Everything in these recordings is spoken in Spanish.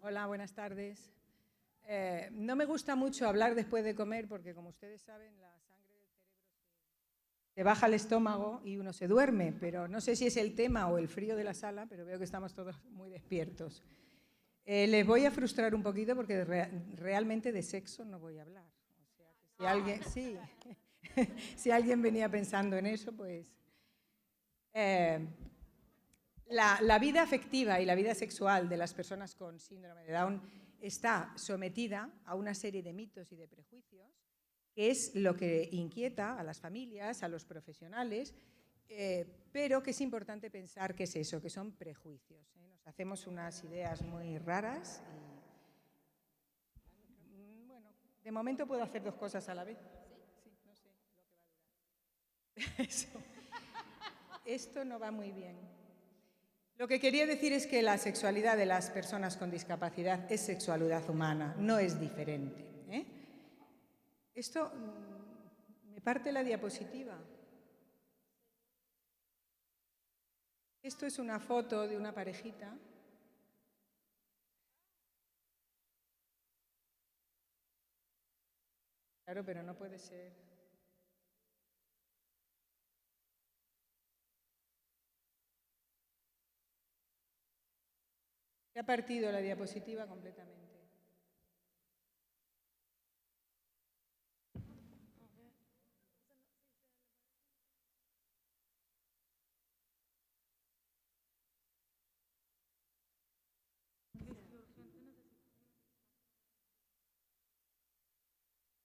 Hola, buenas tardes. No me gusta mucho hablar después de comer porque, como ustedes saben, la sangre del cerebro se baja al estómago y uno se duerme, pero no sé si es el tema o el frío de la sala, pero veo que estamos todos muy despiertos. Les voy a frustrar un poquito porque realmente de sexo no voy a hablar. O sea, que si alguien, sí, si alguien venía pensando en eso, pues... La vida afectiva y la vida sexual de las personas con síndrome de Down está sometida a una serie de mitos y de prejuicios, que es lo que inquieta a las familias, a los profesionales, pero que es importante pensar que es eso, que son prejuicios. Nos hacemos unas ideas muy raras y, bueno, de momento puedo hacer dos cosas a la vez. Sí, no sé lo que va a durar. Eso. Esto no va muy bien. Lo que quería decir es que la sexualidad de las personas con discapacidad es sexualidad humana, no es diferente. Esto me parte la diapositiva. Esto es una foto de una parejita. Claro, pero no puede ser. Se ha partido la diapositiva completamente.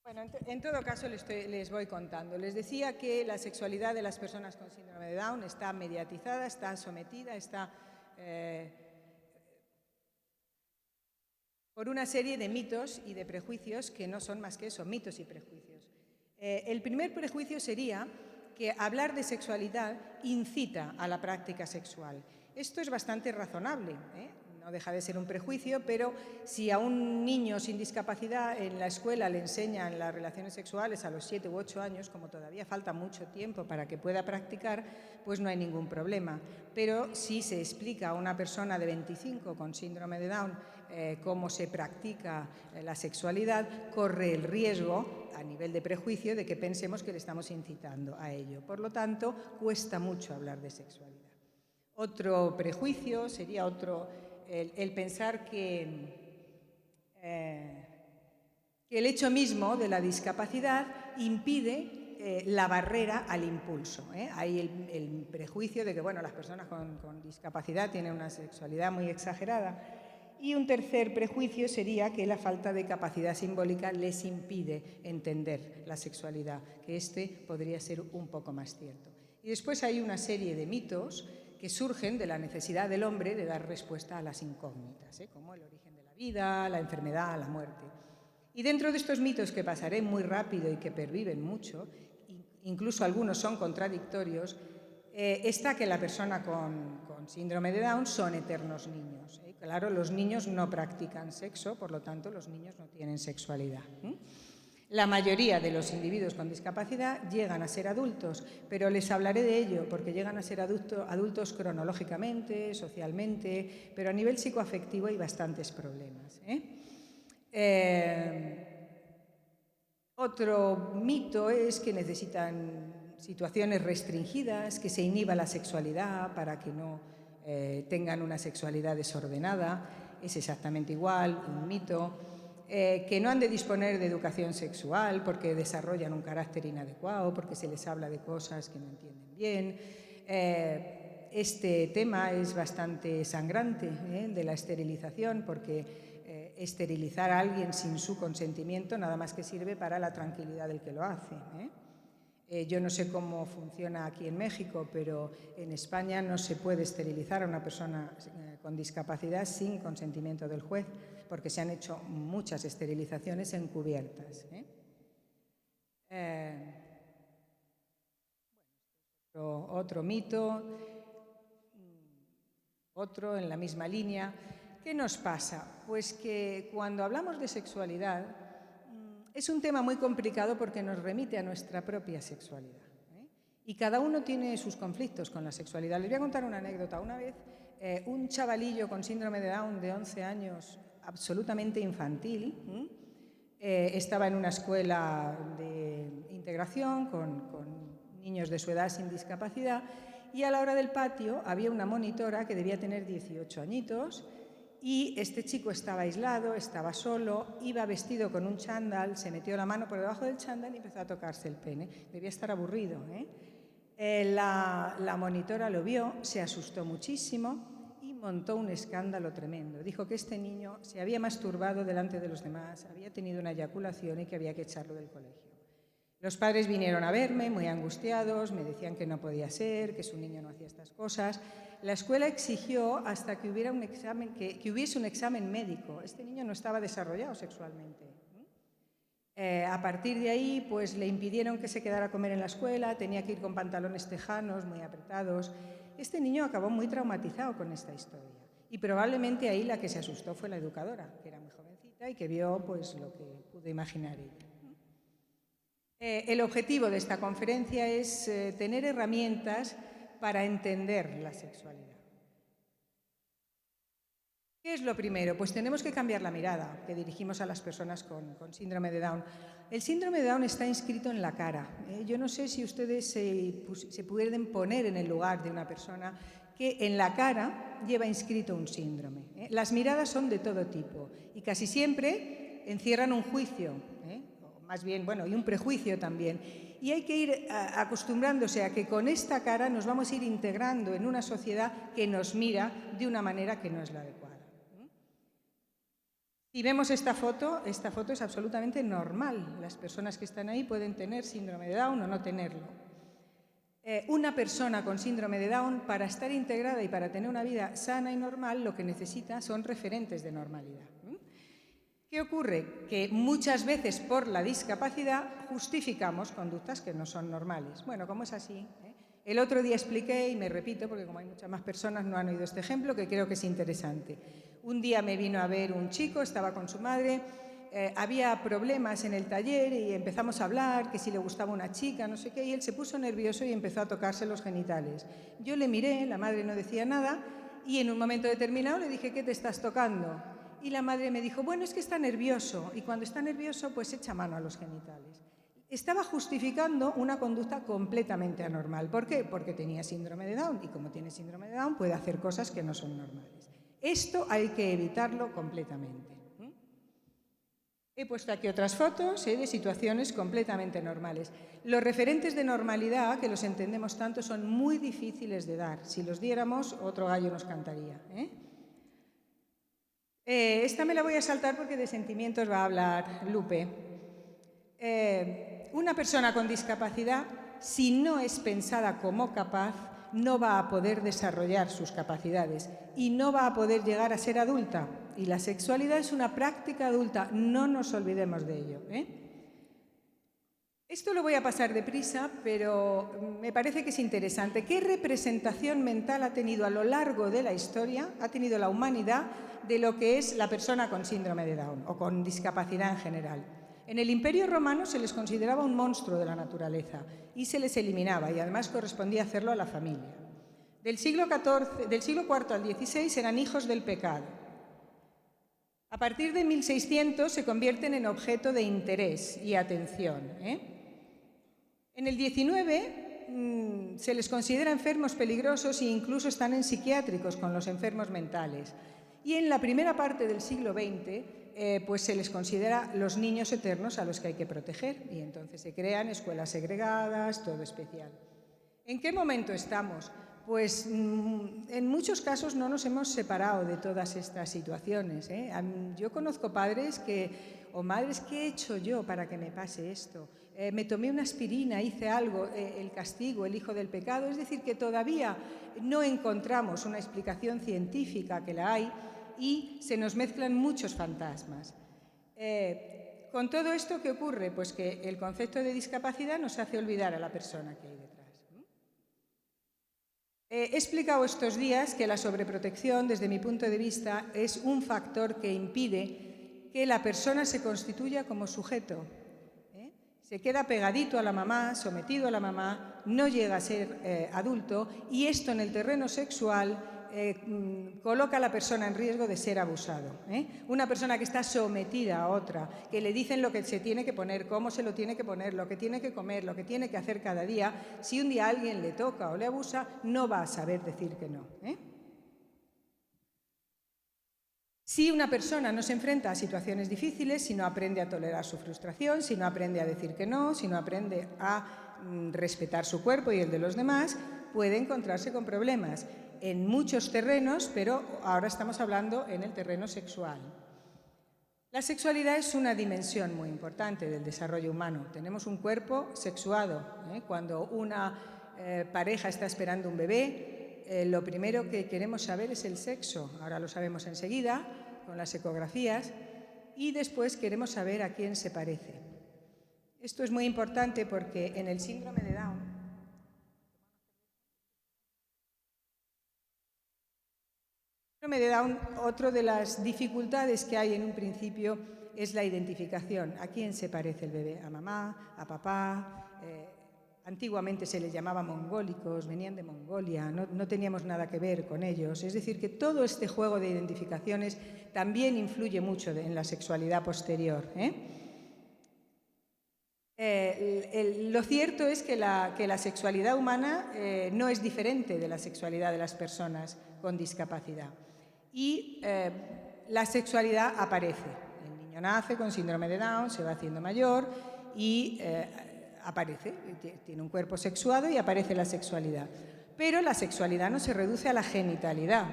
Bueno, en todo caso les voy contando. Les decía que la sexualidad de las personas con síndrome de Down está mediatizada, está sometida, está por una serie de mitos y de prejuicios que no son más que eso, mitos y prejuicios. El primer prejuicio sería que hablar de sexualidad incita a la práctica sexual. Esto es bastante razonable, no deja de ser un prejuicio, pero si a un niño sin discapacidad en la escuela le enseñan las relaciones sexuales a los 7 u 8 años, como todavía falta mucho tiempo para que pueda practicar, pues no hay ningún problema. Pero si se explica a una persona de 25 con síndrome de Down cómo se practica la sexualidad, corre el riesgo, a nivel de prejuicio, de que pensemos que le estamos incitando a ello. Por lo tanto, cuesta mucho hablar de sexualidad. Otro prejuicio sería el pensar que el hecho mismo de la discapacidad impide la barrera al impulso. Hay el prejuicio de que bueno, las personas con discapacidad tienen una sexualidad muy exagerada. Y un tercer prejuicio sería que la falta de capacidad simbólica les impide entender la sexualidad, que este podría ser un poco más cierto. Y después hay una serie de mitos que surgen de la necesidad del hombre de dar respuesta a las incógnitas, como el origen de la vida, la enfermedad, la muerte. Y dentro de estos mitos, que pasaré muy rápido y que perviven mucho, incluso algunos son contradictorios, está que la persona con síndrome de Down son eternos niños. Claro, los niños no practican sexo, por lo tanto los niños no tienen sexualidad. La mayoría de los individuos con discapacidad llegan a ser adultos, pero les hablaré de ello porque llegan a ser adultos cronológicamente, socialmente, pero a nivel psicoafectivo hay bastantes problemas. Otro mito es que necesitan situaciones restringidas, que se inhiba la sexualidad para que no tengan una sexualidad desordenada. Es exactamente igual, un mito. Que no han de disponer de educación sexual porque desarrollan un carácter inadecuado, porque se les habla de cosas que no entienden bien. Este tema es bastante sangrante, de la esterilización, porque esterilizar a alguien sin su consentimiento nada más que sirve para la tranquilidad del que lo hace. Yo no sé cómo funciona aquí en México, pero en España no se puede esterilizar a una persona con discapacidad sin consentimiento del juez, porque se han hecho muchas esterilizaciones encubiertas. Otro mito, otro en la misma línea. ¿Qué nos pasa? Pues que cuando hablamos de sexualidad es un tema muy complicado porque nos remite a nuestra propia sexualidad. Y cada uno tiene sus conflictos con la sexualidad. Les voy a contar una anécdota. Una vez un chavalillo con síndrome de Down de 11 años absolutamente infantil. Estaba en una escuela de integración con niños de su edad sin discapacidad y a la hora del patio había una monitora que debía tener 18 añitos y este chico estaba aislado, estaba solo, iba vestido con un chándal, se metió la mano por debajo del chándal y empezó a tocarse el pene. Debía estar aburrido, La monitora lo vio, se asustó muchísimo y montó un escándalo tremendo. Dijo que este niño se había masturbado delante de los demás, había tenido una eyaculación y que había que echarlo del colegio. Los padres vinieron a verme muy angustiados, me decían que no podía ser, que su niño no hacía estas cosas. La escuela exigió hasta que hubiera un examen, que hubiese un examen médico. Este niño no estaba desarrollado sexualmente. A partir de ahí, pues le impidieron que se quedara a comer en la escuela, tenía que ir con pantalones tejanos muy apretados. Este niño acabó muy traumatizado con esta historia. Y probablemente ahí la que se asustó fue la educadora, que era muy jovencita y que vio pues lo que pudo imaginar ella. El objetivo de esta conferencia es tener herramientas para entender la sexualidad. ¿Qué es lo primero? Pues tenemos que cambiar la mirada que dirigimos a las personas con síndrome de Down. El síndrome de Down está inscrito en la cara. Yo no sé si ustedes se pueden poner en el lugar de una persona que en la cara lleva inscrito un síndrome. Las miradas son de todo tipo y casi siempre encierran un juicio, más bien, bueno, y un prejuicio también. Y hay que ir acostumbrándose a que con esta cara nos vamos a ir integrando en una sociedad que nos mira de una manera que no es la adecuada. Si vemos esta foto es absolutamente normal. Las personas que están ahí pueden tener síndrome de Down o no tenerlo. Una persona con síndrome de Down, para estar integrada y para tener una vida sana y normal, lo que necesita son referentes de normalidad. ¿Qué ocurre? Que muchas veces por la discapacidad justificamos conductas que no son normales. Bueno, como es así, El otro día expliqué, y me repito, porque como hay muchas más personas no han oído este ejemplo, que creo que es interesante. Un día me vino a ver un chico, estaba con su madre, había problemas en el taller y empezamos a hablar, que si le gustaba una chica, no sé qué, y él se puso nervioso y empezó a tocarse los genitales. Yo le miré, la madre no decía nada, y en un momento determinado le dije, ¿qué te estás tocando? Y la madre me dijo, bueno, es que está nervioso, y cuando está nervioso, pues echa mano a los genitales. Estaba justificando una conducta completamente anormal. ¿Por qué? Porque tenía síndrome de Down, y como tiene síndrome de Down, puede hacer cosas que no son normales. Esto hay que evitarlo completamente. He puesto aquí otras fotos de situaciones completamente normales. Los referentes de normalidad, que los entendemos tanto, son muy difíciles de dar. Si los diéramos, otro gallo nos cantaría. Esta me la voy a saltar porque de sentimientos va a hablar Lupe. Una persona con discapacidad, si no es pensada como capaz, no va a poder desarrollar sus capacidades y no va a poder llegar a ser adulta. Y la sexualidad es una práctica adulta, no nos olvidemos de ello. Esto lo voy a pasar deprisa, pero me parece que es interesante. ¿Qué representación mental ha tenido a lo largo de la historia, ha tenido la humanidad, de lo que es la persona con síndrome de Down o con discapacidad en general? En el Imperio Romano se les consideraba un monstruo de la naturaleza y se les eliminaba, y además correspondía hacerlo a la familia. Del siglo IV al XVI eran hijos del pecado. A partir de 1600 se convierten en objeto de interés y atención. En el XIX se les considera enfermos peligrosos e incluso están en psiquiátricos con los enfermos mentales. Y en la primera parte del siglo XX pues se les considera los niños eternos a los que hay que proteger, y entonces se crean escuelas segregadas, todo especial. ¿En qué momento estamos? Pues en muchos casos no nos hemos separado de todas estas situaciones. Yo conozco padres o madres, ¿qué he hecho yo para que me pase esto? Me tomé una aspirina, hice algo, el castigo, el hijo del pecado. Es decir, que todavía no encontramos una explicación científica, que la hay, y se nos mezclan muchos fantasmas. Con todo esto, ¿qué ocurre? Pues que el concepto de discapacidad nos hace olvidar a la persona que hay detrás. He explicado estos días que la sobreprotección, desde mi punto de vista, es un factor que impide que la persona se constituya como sujeto. Se queda pegadito a la mamá, sometido a la mamá, no llega a ser adulto, y esto en el terreno sexual coloca a la persona en riesgo de ser abusado. Una persona que está sometida a otra, que le dicen lo que se tiene que poner, cómo se lo tiene que poner, lo que tiene que comer, lo que tiene que hacer cada día, si un día alguien le toca o le abusa, no va a saber decir que no. Si una persona no se enfrenta a situaciones difíciles, si no aprende a tolerar su frustración, si no aprende a decir que no, si no aprende a respetar su cuerpo y el de los demás, puede encontrarse con problemas en muchos terrenos, pero ahora estamos hablando en el terreno sexual. La sexualidad es una dimensión muy importante del desarrollo humano. Tenemos un cuerpo sexuado. Cuando una pareja está esperando un bebé, lo primero que queremos saber es el sexo. Ahora lo sabemos enseguida, con las ecografías, y después queremos saber a quién se parece. Esto es muy importante porque en el síndrome de Down, otra de las dificultades que hay en un principio es la identificación. ¿A quién se parece el bebé? ¿A mamá? ¿A papá? Antiguamente se les llamaba mongólicos, venían de Mongolia, no teníamos nada que ver con ellos. Es decir, que todo este juego de identificaciones también influye mucho en la sexualidad posterior. Lo cierto es que la sexualidad humana no es diferente de la sexualidad de las personas con discapacidad. Y la sexualidad aparece. El niño nace con síndrome de Down, se va haciendo mayor y aparece, tiene un cuerpo sexuado y aparece la sexualidad. Pero la sexualidad no se reduce a la genitalidad.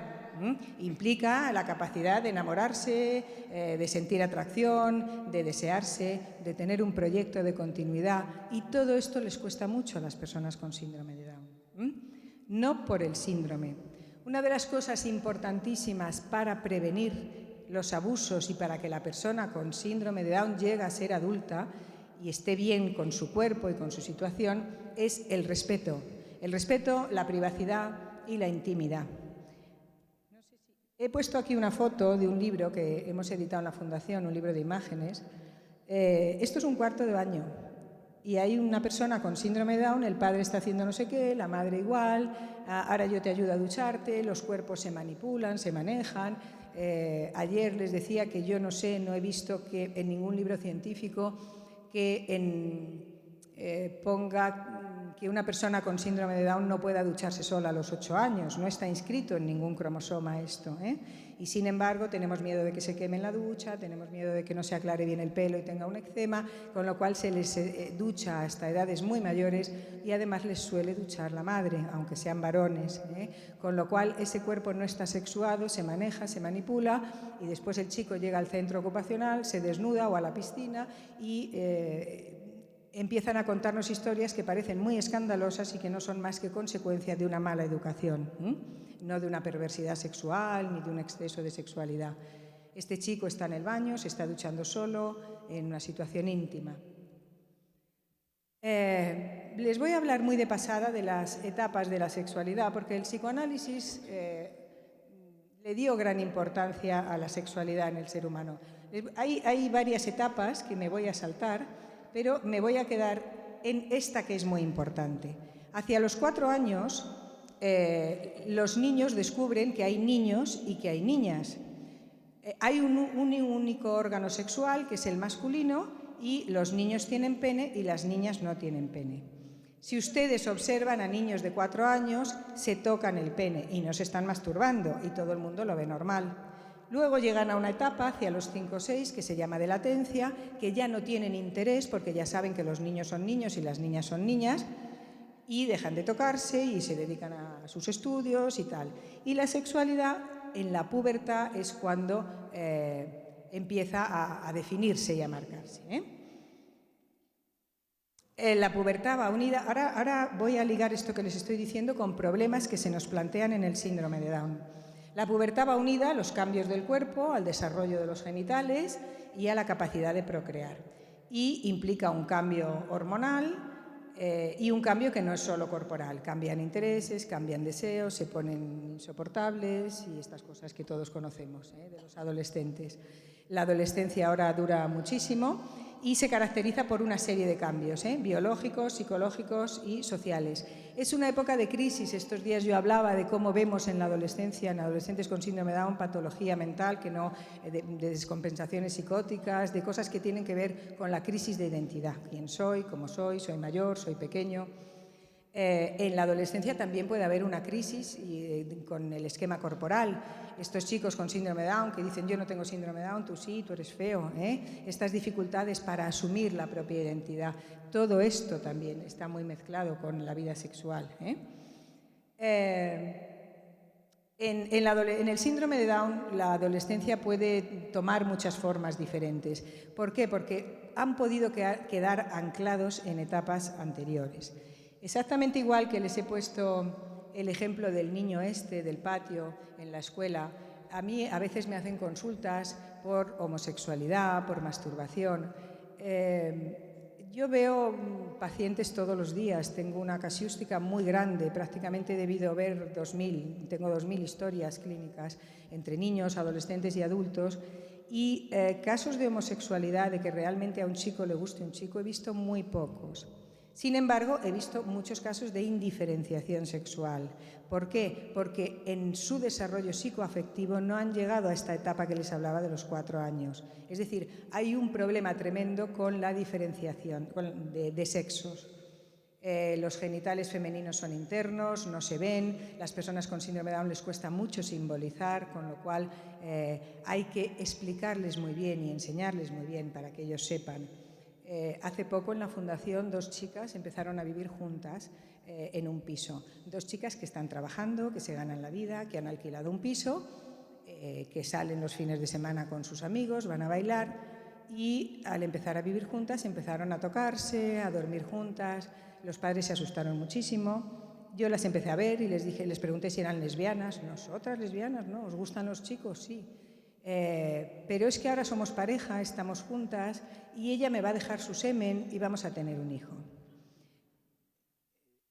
Implica la capacidad de enamorarse, de sentir atracción, de desearse, de tener un proyecto de continuidad, y todo esto les cuesta mucho a las personas con síndrome de Down. No por el síndrome. Una de las cosas importantísimas para prevenir los abusos y para que la persona con síndrome de Down llegue a ser adulta y esté bien con su cuerpo y con su situación es el respeto. El respeto, la privacidad y la intimidad. He puesto aquí una foto de un libro que hemos editado en la Fundación, un libro de imágenes. Esto es un cuarto de baño y hay una persona con síndrome de Down, el padre está haciendo no sé qué, la madre igual, ahora yo te ayudo a ducharte, los cuerpos se manipulan, se manejan. Ayer les decía que yo no sé, no he visto que en ningún libro científico que ponga que una persona con síndrome de Down no pueda ducharse sola a los 8 años. No está inscrito en ningún cromosoma esto. Y sin embargo tenemos miedo de que se queme en la ducha, tenemos miedo de que no se aclare bien el pelo y tenga un eczema, con lo cual se les ducha hasta edades muy mayores y además les suele duchar la madre, aunque sean varones. Con lo cual ese cuerpo no está sexuado, se maneja, se manipula y después el chico llega al centro ocupacional, se desnuda o a la piscina y empiezan a contarnos historias que parecen muy escandalosas y que no son más que consecuencia de una mala educación, no de una perversidad sexual ni de un exceso de sexualidad. Este chico está en el baño, se está duchando solo, en una situación íntima. Les voy a hablar muy de pasada de las etapas de la sexualidad, porque el psicoanálisis le dio gran importancia a la sexualidad en el ser humano. Hay varias etapas que me voy a saltar, pero me voy a quedar en esta que es muy importante. Hacia los 4 años, los niños descubren que hay niños y que hay niñas. Hay un único órgano sexual, que es el masculino, y los niños tienen pene y las niñas no tienen pene. Si ustedes observan a niños de 4 años, se tocan el pene y no se están masturbando, y todo el mundo lo ve normal. Luego llegan a una etapa, hacia los 5 o 6, que se llama de latencia, que ya no tienen interés porque ya saben que los niños son niños y las niñas son niñas, y dejan de tocarse y se dedican a sus estudios y tal. Y la sexualidad en la pubertad es cuando empieza a definirse y a marcarse. La pubertad va unida. Ahora voy a ligar esto que les estoy diciendo con problemas que se nos plantean en el síndrome de Down. La pubertad va unida a los cambios del cuerpo, al desarrollo de los genitales y a la capacidad de procrear. Y implica un cambio hormonal y un cambio que no es solo corporal. Cambian intereses, cambian deseos, se ponen insoportables y estas cosas que todos conocemos de los adolescentes. La adolescencia ahora dura muchísimo y se caracteriza por una serie de cambios, biológicos, psicológicos y sociales. Es una época de crisis. Estos días yo hablaba de cómo vemos en la adolescencia, en adolescentes con síndrome de Down, patología mental, de descompensaciones psicóticas, de cosas que tienen que ver con la crisis de identidad. ¿Quién soy? ¿Cómo soy? ¿Soy mayor? ¿Soy pequeño? En la adolescencia también puede haber una crisis con el esquema corporal. Estos chicos con síndrome de Down que dicen yo no tengo síndrome de Down, tú sí, tú eres feo. Estas dificultades para asumir la propia identidad. Todo esto también está muy mezclado con la vida sexual. En el síndrome de Down la adolescencia puede tomar muchas formas diferentes. ¿Por qué? Porque han podido quedar anclados en etapas anteriores. Exactamente igual que les he puesto el ejemplo del niño del patio en la escuela, a mí a veces me hacen consultas por homosexualidad, por masturbación. Yo veo pacientes todos los días, tengo una casuística muy grande, prácticamente he debido ver 2.000, tengo 2.000 historias clínicas entre niños, adolescentes y adultos, y casos de homosexualidad, de que realmente a un chico le guste un chico, he visto muy pocos. Sin embargo, he visto muchos casos de indiferenciación sexual. ¿Por qué? Porque en su desarrollo psicoafectivo no han llegado a esta etapa que les hablaba de los 4 años. Es decir, hay un problema tremendo con la diferenciación de sexos. Los genitales femeninos son internos, no se ven, las personas con síndrome de Down les cuesta mucho simbolizar, con lo cual hay que explicarles muy bien y enseñarles muy bien para que ellos sepan. Hace poco en la fundación 2 chicas empezaron a vivir juntas en un piso. 2 chicas que están trabajando, que se ganan la vida, que han alquilado un piso, que salen los fines de semana con sus amigos, van a bailar y al empezar a vivir juntas empezaron a tocarse, a dormir juntas. Los padres se asustaron muchísimo. Yo las empecé a ver y les pregunté si eran lesbianas. ¿Nosotras lesbianas? No, ¿os gustan los chicos? Sí. Pero es que ahora somos pareja, estamos juntas y ella me va a dejar su semen y vamos a tener un hijo.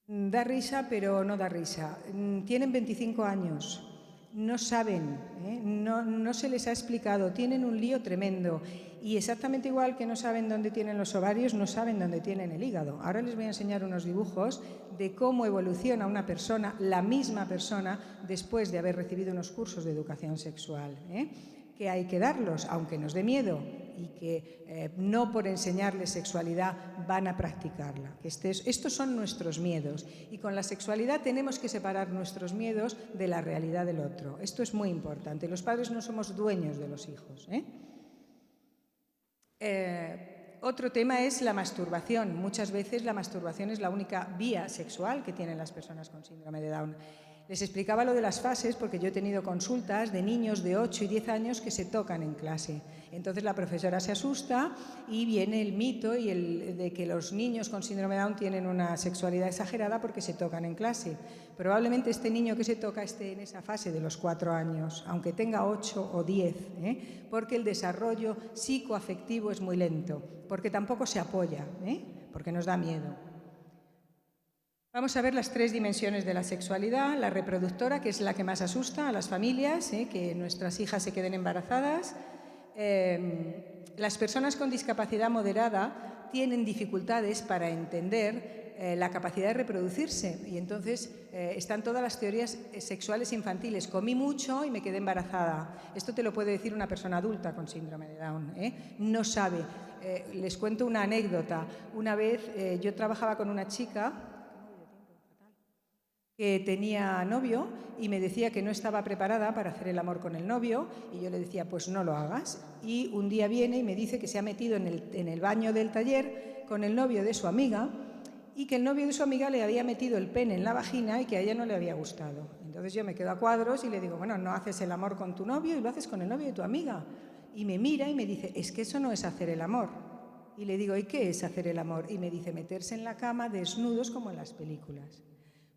Da risa, pero no da risa. Tienen 25 años, no saben, no se les ha explicado, tienen un lío tremendo y exactamente igual que no saben dónde tienen los ovarios, no saben dónde tienen el hígado. Ahora les voy a enseñar unos dibujos de cómo evoluciona una persona, la misma persona, después de haber recibido unos cursos de educación sexual, que hay que darlos, aunque nos dé miedo, y que no por enseñarles sexualidad van a practicarla. Estos son nuestros miedos, y con la sexualidad tenemos que separar nuestros miedos de la realidad del otro. Esto es muy importante. Los padres no somos dueños de los hijos. Otro tema es la masturbación. Muchas veces la masturbación es la única vía sexual que tienen las personas con síndrome de Down. Les explicaba lo de las fases porque yo he tenido consultas de niños de 8 y 10 años que se tocan en clase. Entonces la profesora se asusta y viene el mito de que los niños con síndrome de Down tienen una sexualidad exagerada porque se tocan en clase. Probablemente este niño que se toca esté en esa fase de los 4 años, aunque tenga 8 o 10, porque el desarrollo psicoafectivo es muy lento, porque tampoco se apoya, porque nos da miedo. Vamos a ver las 3 dimensiones de la sexualidad. La reproductora, que es la que más asusta a las familias, que nuestras hijas se queden embarazadas. Las personas con discapacidad moderada tienen dificultades para entender la capacidad de reproducirse y entonces están todas las teorías sexuales infantiles. Comí mucho y me quedé embarazada. Esto te lo puede decir una persona adulta con síndrome de Down. No sabe. Les cuento una anécdota. Una vez yo trabajaba con una chica que tenía novio y me decía que no estaba preparada para hacer el amor con el novio y yo le decía, pues no lo hagas. Y un día viene y me dice que se ha metido en el baño del taller con el novio de su amiga y que el novio de su amiga le había metido el pene en la vagina y que a ella no le había gustado. Entonces yo me quedo a cuadros y le digo, bueno, no haces el amor con tu novio y lo haces con el novio de tu amiga. Y me mira y me dice, es que eso no es hacer el amor. Y le digo, ¿y qué es hacer el amor? Y me dice, meterse en la cama desnudos como en las películas.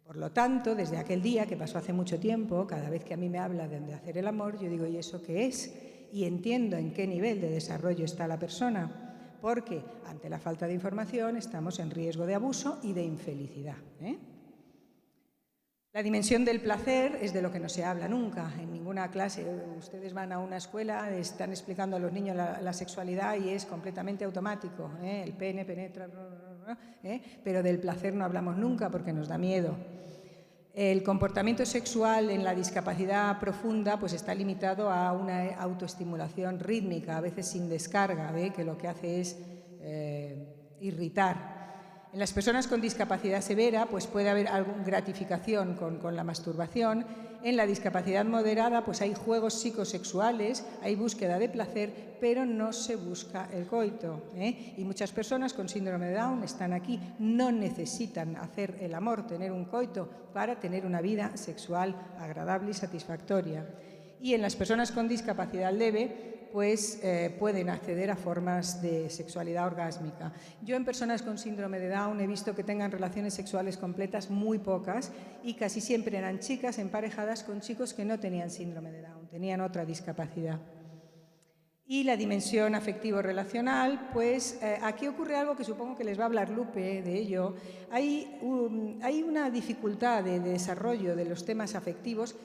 Por lo tanto, desde aquel día, que pasó hace mucho tiempo, cada vez que a mí me habla de hacer el amor, yo digo, ¿y eso qué es? Y entiendo en qué nivel de desarrollo está la persona, porque ante la falta de información estamos en riesgo de abuso y de infelicidad. La dimensión del placer es de lo que no se habla nunca, en ninguna clase. Ustedes van a una escuela, están explicando a los niños la sexualidad y es completamente automático, ¿eh? El pene penetra, pero del placer no hablamos nunca porque nos da miedo. El comportamiento sexual en la discapacidad profunda pues está limitado a una autoestimulación rítmica, a veces sin descarga, que lo que hace es irritar. En las personas con discapacidad severa pues puede haber alguna gratificación con la masturbación. En la discapacidad moderada pues hay juegos psicosexuales, hay búsqueda de placer, pero no se busca el coito, ¿eh? Y muchas personas con síndrome de Down están aquí, no necesitan hacer el amor, tener un coito para tener una vida sexual agradable y satisfactoria. Y en las personas con discapacidad leve pues pueden acceder a formas de sexualidad orgásmica. Yo en personas con síndrome de Down he visto que tengan relaciones sexuales completas muy pocas y casi siempre eran chicas emparejadas con chicos que no tenían síndrome de Down, tenían otra discapacidad. Y la dimensión afectivo-relacional, pues aquí ocurre algo que supongo que les va a hablar Lupe de ello. Hay una dificultad de desarrollo de los temas afectivos.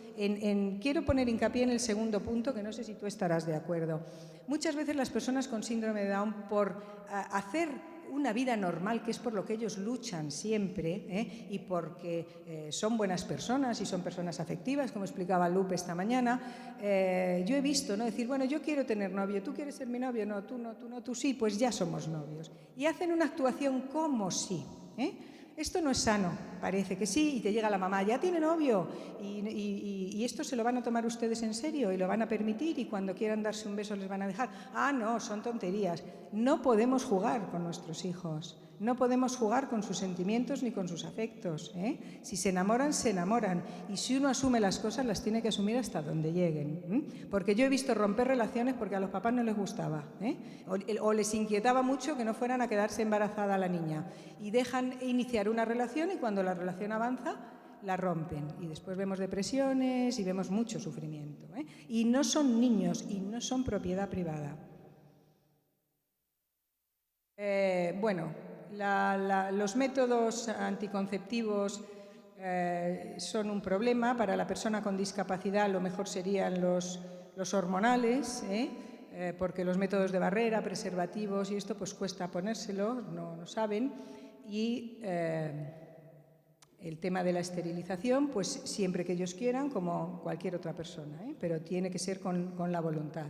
Quiero poner hincapié en el segundo punto, que no sé si tú estarás de acuerdo. Muchas veces las personas con síndrome de Down, por hacer una vida normal, que es por lo que ellos luchan siempre, y porque son buenas personas y son personas afectivas, como explicaba Lupe esta mañana, yo he visto, ¿no?, decir, bueno, yo quiero tener novio, ¿tú quieres ser mi novio? No, tú sí, pues ya somos novios. Y hacen una actuación como sí, Esto no es sano, parece que sí, y te llega la mamá, ya tiene novio, y esto se lo van a tomar ustedes en serio y lo van a permitir, y cuando quieran darse un beso les van a dejar. Ah, no, son tonterías. No podemos jugar con nuestros hijos, no podemos jugar con sus sentimientos ni con sus afectos, ¿eh? Si se enamoran, se enamoran, y si uno asume las cosas, las tiene que asumir hasta donde lleguen, porque yo he visto romper relaciones porque a los papás no les gustaba, o les inquietaba mucho que no fueran a quedarse embarazada la niña, y dejan iniciar una relación, y cuando la relación avanza la rompen, y después vemos depresiones y vemos mucho sufrimiento, y no son niños y no son propiedad privada. Bueno, los métodos anticonceptivos son un problema. Para la persona con discapacidad lo mejor serían los hormonales, porque los métodos de barrera, preservativos y esto pues cuesta ponérselos, no saben. Y el tema de la esterilización, pues siempre que ellos quieran, como cualquier otra persona, pero tiene que ser con la voluntad.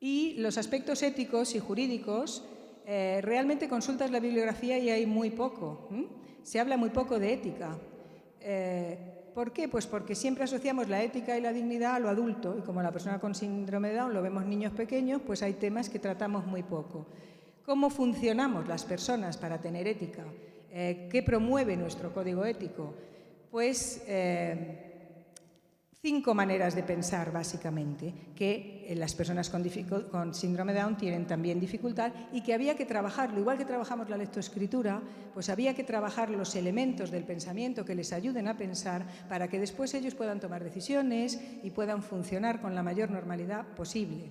Y los aspectos éticos y jurídicos, realmente consultas la bibliografía y hay muy poco. Se habla muy poco de ética. ¿Por qué? Pues porque siempre asociamos la ética y la dignidad a lo adulto, y como la persona con síndrome de Down lo vemos niños pequeños, pues hay temas que tratamos muy poco. ¿Cómo funcionamos las personas para tener ética? ¿Qué promueve nuestro código ético? Pues 5 maneras de pensar, básicamente, que las personas con síndrome de Down tienen también dificultad y que había que trabajarlo. Igual que trabajamos la lectoescritura, pues había que trabajar los elementos del pensamiento que les ayuden a pensar para que después ellos puedan tomar decisiones y puedan funcionar con la mayor normalidad posible.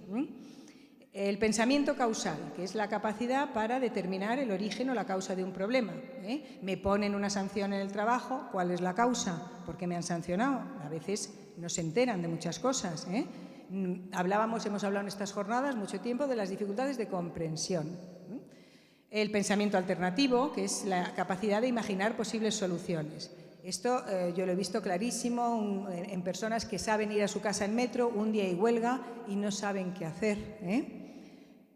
El pensamiento causal, que es la capacidad para determinar el origen o la causa de un problema. Me ponen una sanción en el trabajo, ¿cuál es la causa? ¿Por qué me han sancionado? A veces no se enteran de muchas cosas. Hemos hablado en estas jornadas mucho tiempo de las dificultades de comprensión. El pensamiento alternativo, que es la capacidad de imaginar posibles soluciones. Esto yo lo he visto clarísimo en personas que saben ir a su casa en metro, un día hay huelga y no saben qué hacer.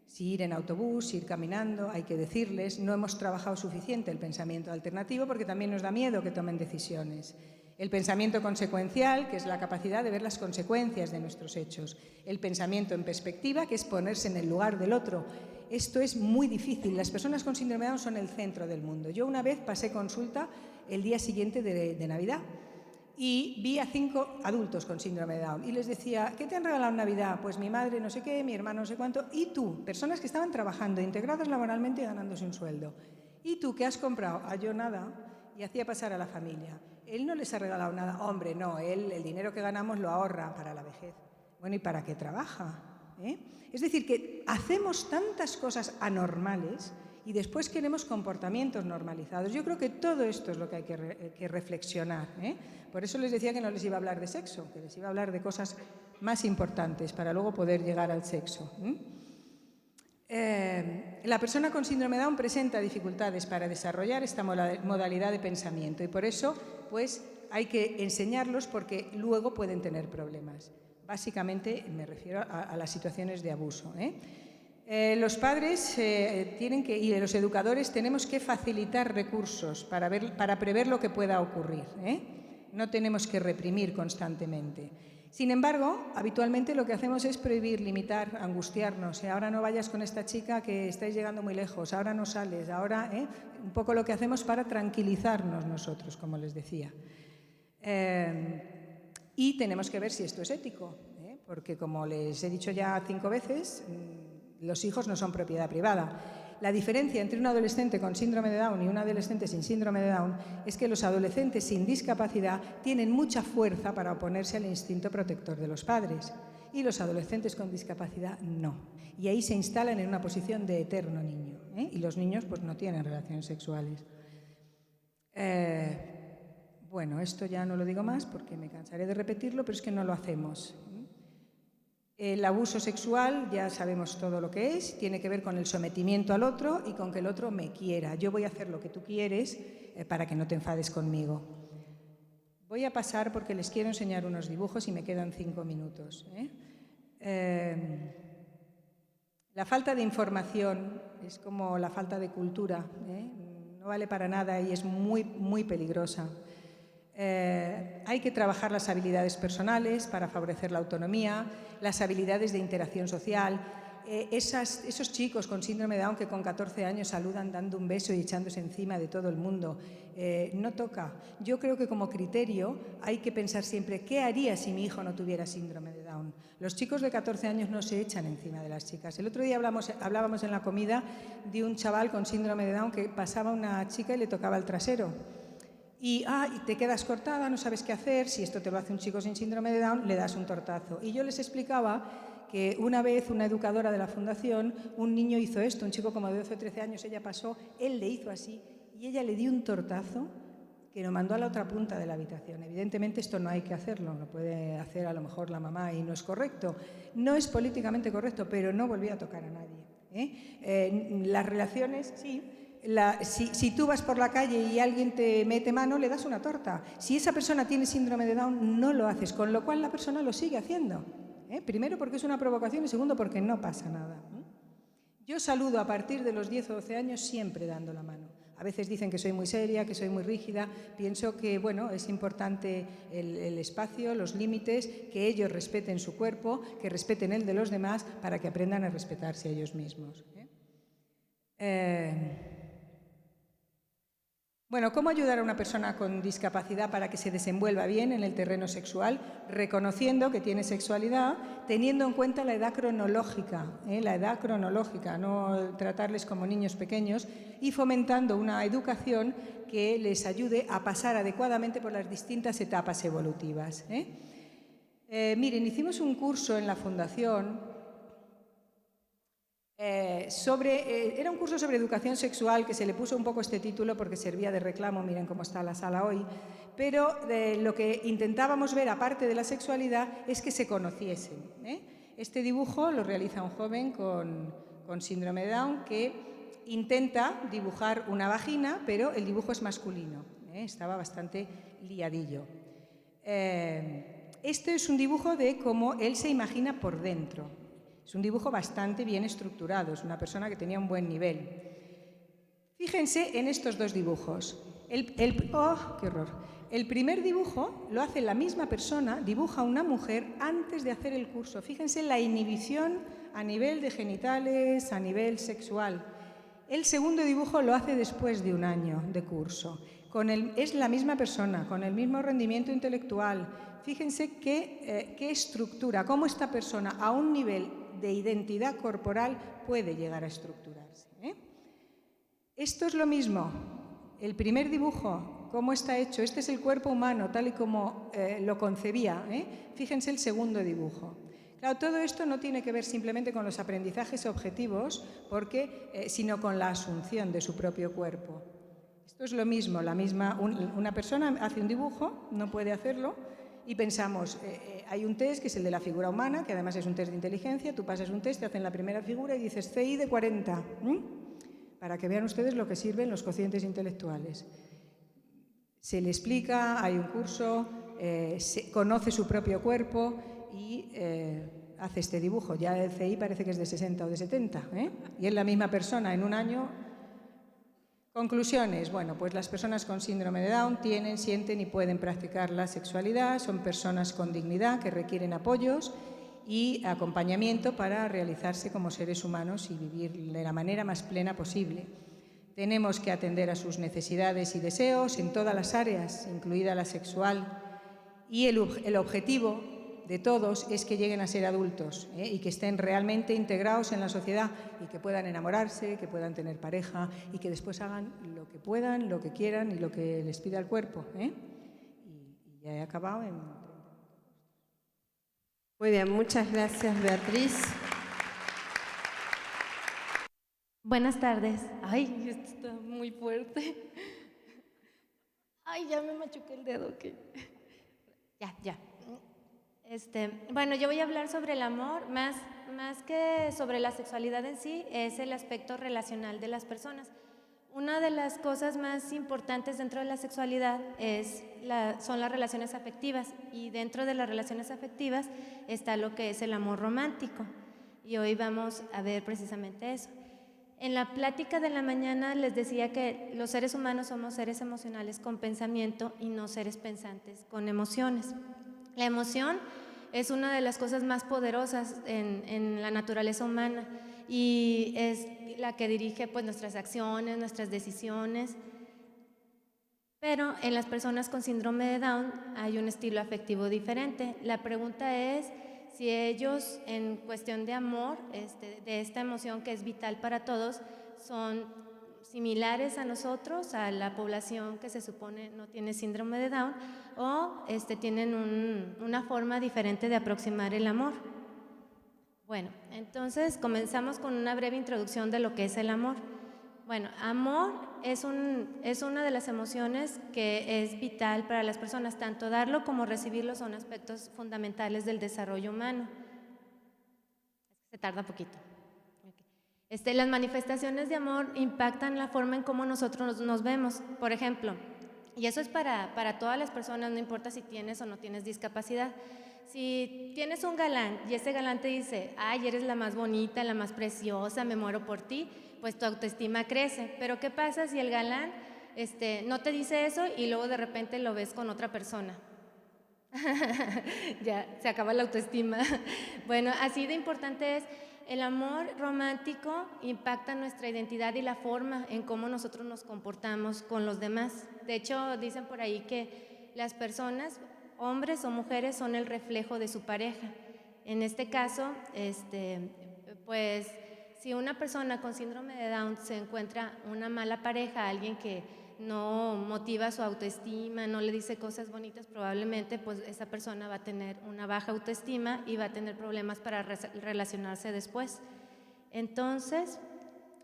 Si ir en autobús, si ir caminando, hay que decirles. No hemos trabajado suficiente el pensamiento alternativo porque también nos da miedo que tomen decisiones. El pensamiento consecuencial, que es la capacidad de ver las consecuencias de nuestros hechos. El pensamiento en perspectiva, que es ponerse en el lugar del otro. Esto es muy difícil. Las personas con síndrome de Down son el centro del mundo. Yo una vez pasé consulta el día siguiente de Navidad y vi a 5 adultos con síndrome de Down y les decía, ¿qué te han regalado en Navidad? Pues mi madre no sé qué, mi hermano no sé cuánto. ¿Y tú? Personas que estaban trabajando, integradas laboralmente y ganándose un sueldo. ¿Y tú qué has comprado? Ah, yo nada. Y hacía pasar a la familia. Él no les ha regalado nada. Hombre, no, él el dinero que ganamos lo ahorra para la vejez. Bueno, ¿y para qué trabaja? Es decir, que hacemos tantas cosas anormales y después queremos comportamientos normalizados. Yo creo que todo esto es lo que hay que reflexionar, ¿eh? Por eso les decía que no les iba a hablar de sexo, que les iba a hablar de cosas más importantes para luego poder llegar al sexo. La persona con síndrome de Down presenta dificultades para desarrollar esta modalidad de pensamiento y por eso pues, hay que enseñarlos porque luego pueden tener problemas. Básicamente me refiero a las situaciones de abuso, ¿eh? Los padres y los educadores tenemos que facilitar recursos para prever lo que pueda ocurrir, ¿eh? No tenemos que reprimir constantemente. Sin embargo, habitualmente lo que hacemos es prohibir, limitar, angustiarnos. Ahora no vayas con esta chica que estáis llegando muy lejos, ahora no sales, ahora... Un poco lo que hacemos para tranquilizarnos nosotros, como les decía. Y tenemos que ver si esto es ético, porque como les he dicho ya 5 veces, los hijos no son propiedad privada. La diferencia entre un adolescente con síndrome de Down y un adolescente sin síndrome de Down es que los adolescentes sin discapacidad tienen mucha fuerza para oponerse al instinto protector de los padres y los adolescentes con discapacidad no. Y ahí se instalan en una posición de eterno niño, y los niños pues no tienen relaciones sexuales. Bueno, esto ya no lo digo más porque me cansaré de repetirlo, pero es que no lo hacemos. El abuso sexual, ya sabemos todo lo que es, tiene que ver con el sometimiento al otro y con que el otro me quiera. Yo voy a hacer lo que tú quieres para que no te enfades conmigo. Voy a pasar porque les quiero enseñar unos dibujos y me quedan 5 minutos. La falta de información es como la falta de cultura, no vale para nada y es muy, muy peligrosa. Hay que trabajar las habilidades personales para favorecer la autonomía, las habilidades de interacción social. Esos chicos con síndrome de Down que con 14 años saludan dando un beso y echándose encima de todo el mundo, no toca. Yo creo que como criterio hay que pensar siempre ¿qué haría si mi hijo no tuviera síndrome de Down? Los chicos de 14 años no se echan encima de las chicas. El otro día hablábamos en la comida de un chaval con síndrome de Down que pasaba una chica y le tocaba el trasero. Y te quedas cortada, no sabes qué hacer, si esto te lo hace un chico sin síndrome de Down, le das un tortazo. Y yo les explicaba que una vez una educadora de la fundación, un niño hizo esto, un chico como de 12 o 13 años, ella pasó, él le hizo así y ella le dio un tortazo que lo mandó a la otra punta de la habitación. Evidentemente esto no hay que hacerlo, lo puede hacer a lo mejor la mamá y no es correcto. No es políticamente correcto, pero no volvió a tocar a nadie. Las relaciones, sí. Si tú vas por la calle y alguien te mete mano, le das una torta. Si esa persona tiene síndrome de Down, no lo haces, con lo cual la persona lo sigue haciendo. Primero porque es una provocación y segundo porque no pasa nada. Yo saludo a partir de los 10 o 12 años siempre dando la mano. A veces dicen que soy muy seria, que soy muy rígida. Pienso que bueno, es importante el espacio, los límites, que ellos respeten su cuerpo, que respeten el de los demás para que aprendan a respetarse a ellos mismos. Bueno, ¿cómo ayudar a una persona con discapacidad para que se desenvuelva bien en el terreno sexual? Reconociendo que tiene sexualidad, teniendo en cuenta la edad cronológica, no tratarles como niños pequeños y fomentando una educación que les ayude a pasar adecuadamente por las distintas etapas evolutivas. Miren, hicimos un curso en la Fundación era un curso sobre educación sexual que se le puso un poco este título porque servía de reclamo, miren cómo está la sala hoy, pero lo que intentábamos ver, aparte de la sexualidad, es que se conociesen. Este dibujo lo realiza un joven con síndrome de Down que intenta dibujar una vagina, pero el dibujo es masculino, estaba bastante liadillo. Este es un dibujo de cómo él se imagina por dentro. Es un dibujo bastante bien estructurado, es una persona que tenía un buen nivel. Fíjense en estos dos dibujos. ¡Oh, qué horror! El primer dibujo lo hace la misma persona, dibuja a una mujer antes de hacer el curso. Fíjense la inhibición a nivel de genitales, a nivel sexual. El segundo dibujo lo hace después de un año de curso. Es la misma persona, con el mismo rendimiento intelectual. Fíjense qué estructura, cómo esta persona a un nivel de identidad corporal puede llegar a estructurarse. Esto es lo mismo. El primer dibujo, cómo está hecho. Este es el cuerpo humano, tal y como lo concebía. Fíjense el segundo dibujo. Claro, todo esto no tiene que ver simplemente con los aprendizajes objetivos, sino con la asunción de su propio cuerpo. Esto es lo mismo, una persona hace un dibujo, no puede hacerlo, y pensamos, hay un test que es el de la figura humana, que además es un test de inteligencia, tú pasas un test, te hacen la primera figura y dices CI de 40, para que vean ustedes lo que sirven los cocientes intelectuales. Se le explica, hay un curso, se conoce su propio cuerpo y hace este dibujo. Ya el CI parece que es de 60 o de 70, y es la misma persona en un año. Conclusiones. Bueno, pues las personas con síndrome de Down tienen, sienten y pueden practicar la sexualidad, son personas con dignidad que requieren apoyos y acompañamiento para realizarse como seres humanos y vivir de la manera más plena posible. Tenemos que atender a sus necesidades y deseos en todas las áreas, incluida la sexual, y el objetivo de todos es que lleguen a ser adultos y que estén realmente integrados en la sociedad y que puedan enamorarse, que puedan tener pareja y que después hagan lo que puedan, lo que quieran y lo que les pida el cuerpo. Y ya he acabado en 30 minutos. Muy bien, muchas gracias, Beatriz. Buenas tardes. Ay, esto está muy fuerte. Ay, ya me machuqué el dedo. ¿Qué? Ya. Bueno, yo voy a hablar sobre el amor, más que sobre la sexualidad en sí, es el aspecto relacional de las personas. Una de las cosas más importantes dentro de la sexualidad son las relaciones afectivas, y dentro de las relaciones afectivas está lo que es el amor romántico, y hoy vamos a ver precisamente eso. En la plática de la mañana les decía que los seres humanos somos seres emocionales con pensamiento y no seres pensantes con emociones. La emoción es una de las cosas más poderosas en la naturaleza humana y es la que dirige pues nuestras acciones, nuestras decisiones. Pero en las personas con síndrome de Down hay un estilo afectivo diferente. La pregunta es si ellos, en cuestión de amor, de esta emoción que es vital para todos, son similares a nosotros, a la población que se supone no tiene síndrome de Down, o tienen una forma diferente de aproximar el amor. Bueno, entonces comenzamos con una breve introducción de lo que es el amor. Bueno, amor es una de las emociones que es vital para las personas. Tanto darlo como recibirlo son aspectos fundamentales del desarrollo humano. Se tarda poquito. Okay. Las manifestaciones de amor impactan la forma en cómo nosotros nos vemos. Por ejemplo, y eso es para todas las personas, no importa si tienes o no tienes discapacidad. Si tienes un galán y ese galán te dice, ay, eres la más bonita, la más preciosa, me muero por ti, pues tu autoestima crece. Pero ¿qué pasa si el galán no te dice eso y luego de repente lo ves con otra persona? Ya, se acaba la autoestima. Bueno, así de importante es. El amor romántico impacta nuestra identidad y la forma en cómo nosotros nos comportamos con los demás. De hecho, dicen por ahí que las personas, hombres o mujeres, son el reflejo de su pareja. En este caso, pues si una persona con síndrome de Down se encuentra una mala pareja, alguien que no motiva su autoestima, no le dice cosas bonitas, probablemente pues esa persona va a tener una baja autoestima y va a tener problemas para relacionarse después. Entonces,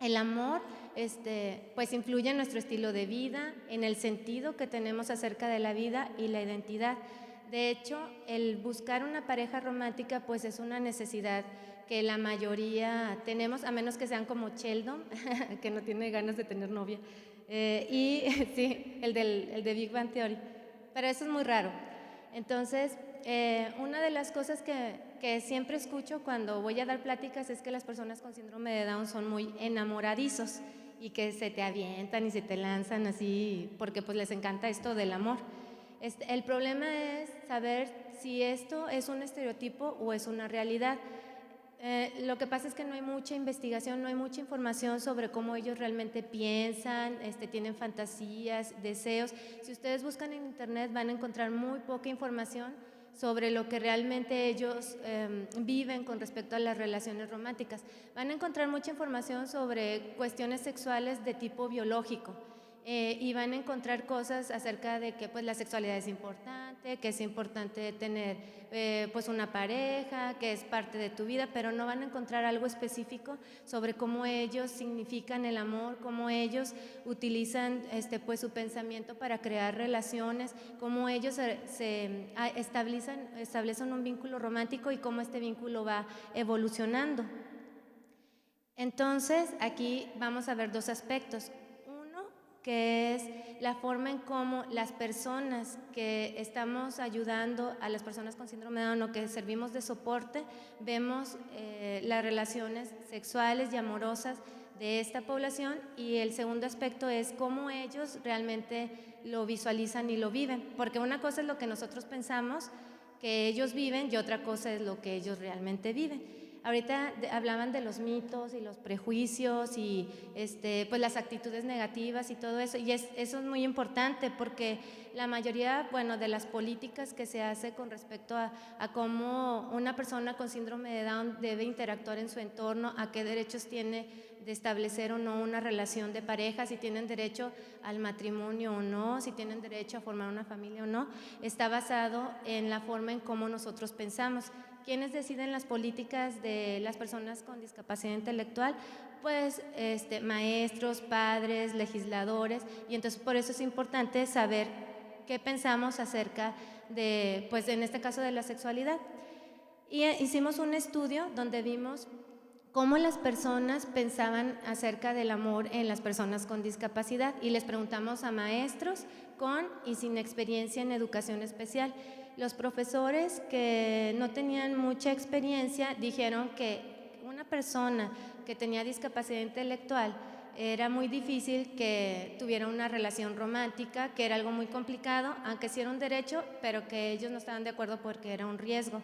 el amor pues influye en nuestro estilo de vida, en el sentido que tenemos acerca de la vida y la identidad. De hecho, el buscar una pareja romántica pues es una necesidad que la mayoría tenemos, a menos que sean como Sheldon, que no tiene ganas de tener novia, y sí, el de Big Bang Theory, pero eso es muy raro. Entonces, una de las cosas que siempre escucho cuando voy a dar pláticas es que las personas con síndrome de Down son muy enamoradizos y que se te avientan y se te lanzan así porque pues les encanta esto del amor. El problema es saber si esto es un estereotipo o es una realidad. Lo que pasa es que no hay mucha investigación, no hay mucha información sobre cómo ellos realmente piensan, tienen fantasías, deseos. Si ustedes buscan en internet van a encontrar muy poca información sobre lo que realmente ellos viven con respecto a las relaciones románticas. Van a encontrar mucha información sobre cuestiones sexuales de tipo biológico, y van a encontrar cosas acerca de que pues la sexualidad es importante, que es importante tener pues una pareja, que es parte de tu vida, pero no van a encontrar algo específico sobre cómo ellos significan el amor, cómo ellos utilizan pues su pensamiento para crear relaciones, cómo ellos establecen un vínculo romántico y cómo este vínculo va evolucionando. Entonces, aquí vamos a ver dos aspectos. Uno, que es la forma en cómo las personas que estamos ayudando a las personas con síndrome de Down o que servimos de soporte, vemos las relaciones sexuales y amorosas de esta población, y el segundo aspecto es cómo ellos realmente lo visualizan y lo viven, porque una cosa es lo que nosotros pensamos que ellos viven y otra cosa es lo que ellos realmente viven. Ahorita hablaban de los mitos y los prejuicios y pues las actitudes negativas y todo eso, y eso es muy importante porque la mayoría, bueno, de las políticas que se hace con respecto a cómo una persona con síndrome de Down debe interactuar en su entorno, a qué derechos tiene de establecer o no una relación de pareja, si tienen derecho al matrimonio o no, si tienen derecho a formar una familia o no, está basado en la forma en cómo nosotros pensamos. ¿Quiénes deciden las políticas de las personas con discapacidad intelectual? Pues maestros, padres, legisladores, y entonces por eso es importante saber qué pensamos acerca de, pues en este caso, de la sexualidad. Y hicimos un estudio donde vimos cómo las personas pensaban acerca del amor en las personas con discapacidad, y les preguntamos a maestros con y sin experiencia en educación especial. Los profesores que no tenían mucha experiencia dijeron que una persona que tenía discapacidad intelectual era muy difícil que tuviera una relación romántica, que era algo muy complicado, aunque sí era un derecho, pero que ellos no estaban de acuerdo porque era un riesgo.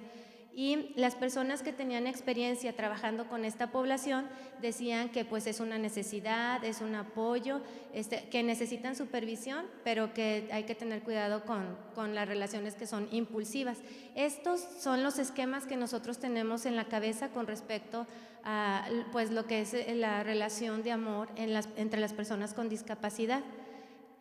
Y las personas que tenían experiencia trabajando con esta población decían que pues es una necesidad, es un apoyo, que necesitan supervisión, pero que hay que tener cuidado con las relaciones que son impulsivas. Estos son los esquemas que nosotros tenemos en la cabeza con respecto a pues lo que es la relación de amor entre las personas con discapacidad.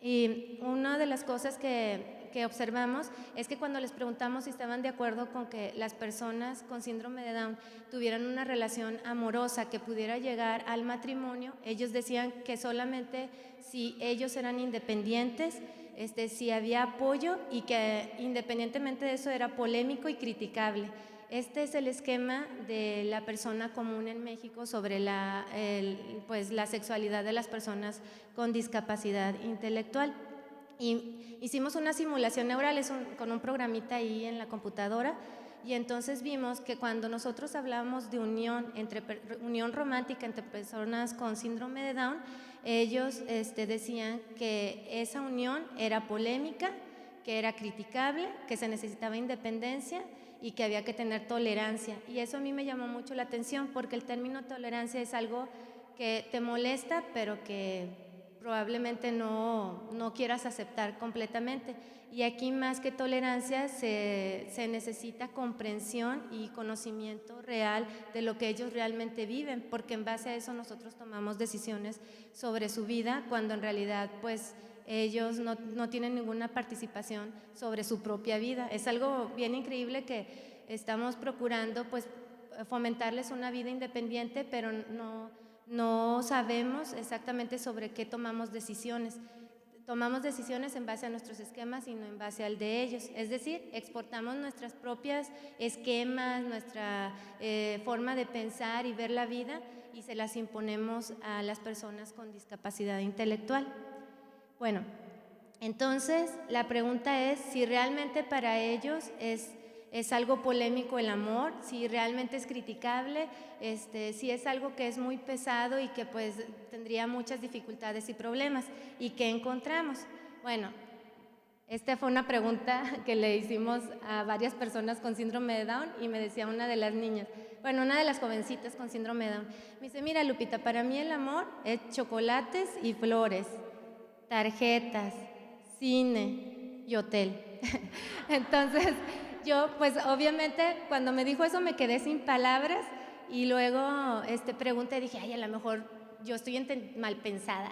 Y una de las cosas que observamos es que cuando les preguntamos si estaban de acuerdo con que las personas con síndrome de Down tuvieran una relación amorosa que pudiera llegar al matrimonio, ellos decían que solamente si ellos eran independientes, si había apoyo, y que independientemente de eso era polémico y criticable. Este es el esquema de la persona común en México sobre pues la sexualidad de las personas con discapacidad intelectual. Y hicimos una simulación neural con un programita ahí en la computadora, y entonces vimos que cuando nosotros hablamos de unión romántica entre personas con síndrome de Down, ellos decían que esa unión era polémica, que era criticable, que se necesitaba independencia y que había que tener tolerancia. Y eso a mí me llamó mucho la atención porque el término tolerancia es algo que te molesta, pero que probablemente no quieras aceptar completamente. Y aquí, más que tolerancia, se necesita comprensión y conocimiento real de lo que ellos realmente viven, porque en base a eso nosotros tomamos decisiones sobre su vida, cuando en realidad pues ellos no tienen ninguna participación sobre su propia vida. Es algo bien increíble que estamos procurando pues fomentarles una vida independiente, pero no sabemos exactamente sobre qué tomamos decisiones. Tomamos decisiones en base a nuestros esquemas y no en base al de ellos. Es decir, exportamos nuestras propias esquemas, nuestra forma de pensar y ver la vida, y se las imponemos a las personas con discapacidad intelectual. Bueno, entonces la pregunta es si realmente para ellos es algo polémico el amor, si realmente es criticable, si es algo que es muy pesado y que pues tendría muchas dificultades y problemas. ¿Y qué encontramos? Bueno, esta fue una pregunta que le hicimos a varias personas con síndrome de Down, y me decía una de las niñas, bueno, una de las jovencitas con síndrome de Down, me dice: mira, Lupita, para mí el amor es chocolates y flores, tarjetas, cine y hotel. Entonces yo pues obviamente cuando me dijo eso me quedé sin palabras, y luego pregunté, dije, ay, a lo mejor yo estoy mal pensada.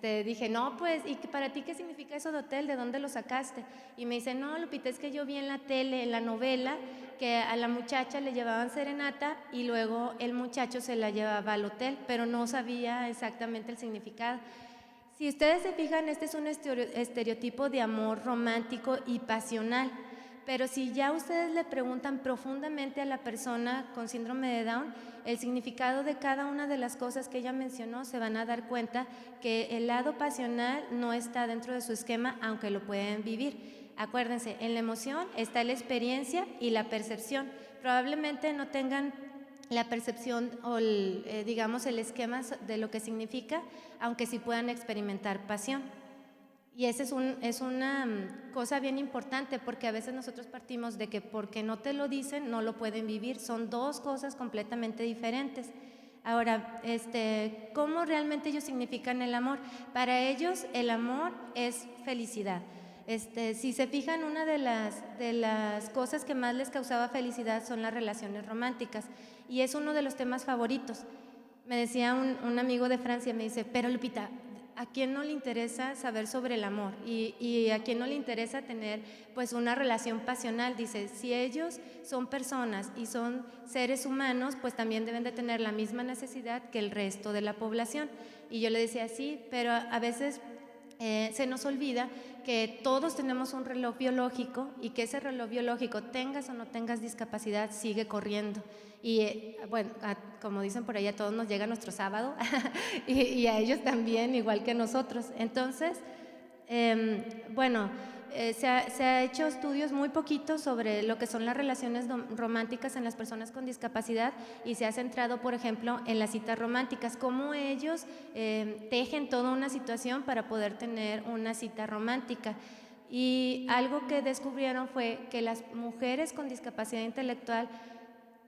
Dije, no, pues, ¿y para ti qué significa eso de hotel? ¿De dónde lo sacaste? Y me dice, no, Lupita, es que yo vi en la tele, en la novela, que a la muchacha le llevaban serenata y luego el muchacho se la llevaba al hotel, pero no sabía exactamente el significado. Si ustedes se fijan, este es un estereotipo de amor romántico y pasional, pero si ya ustedes le preguntan profundamente a la persona con síndrome de Down el significado de cada una de las cosas que ella mencionó, se van a dar cuenta que el lado pasional no está dentro de su esquema, aunque lo pueden vivir. Acuérdense, en la emoción está la experiencia y la percepción. Probablemente no tengan la percepción o digamos el esquema de lo que significa, aunque sí puedan experimentar pasión. Y esa es una cosa bien importante, porque a veces nosotros partimos de que porque no te lo dicen no lo pueden vivir. Son dos cosas completamente diferentes. Ahora, ¿cómo realmente ellos significan el amor? Para ellos el amor es felicidad. Si se fijan, una de las cosas que más les causaba felicidad son las relaciones románticas, y es uno de los temas favoritos. Me decía un amigo de Francia, me dice, pero Lupita, ¿a quién no le interesa saber sobre el amor? Y ¿a quién no le interesa tener pues una relación pasional? Dice, si ellos son personas y son seres humanos, pues también deben de tener la misma necesidad que el resto de la población. Y yo le decía, sí, pero a veces se nos olvida que todos tenemos un reloj biológico y que ese reloj biológico, tengas o no tengas discapacidad, sigue corriendo. Y bueno, como dicen por ahí, a todos nos llega nuestro sábado y a ellos también, igual que nosotros. Entonces, bueno, se ha hecho estudios muy poquitos sobre lo que son las relaciones románticas en las personas con discapacidad, y se ha centrado, por ejemplo, en las citas románticas, cómo ellos tejen toda una situación para poder tener una cita romántica. Y algo que descubrieron fue que las mujeres con discapacidad intelectual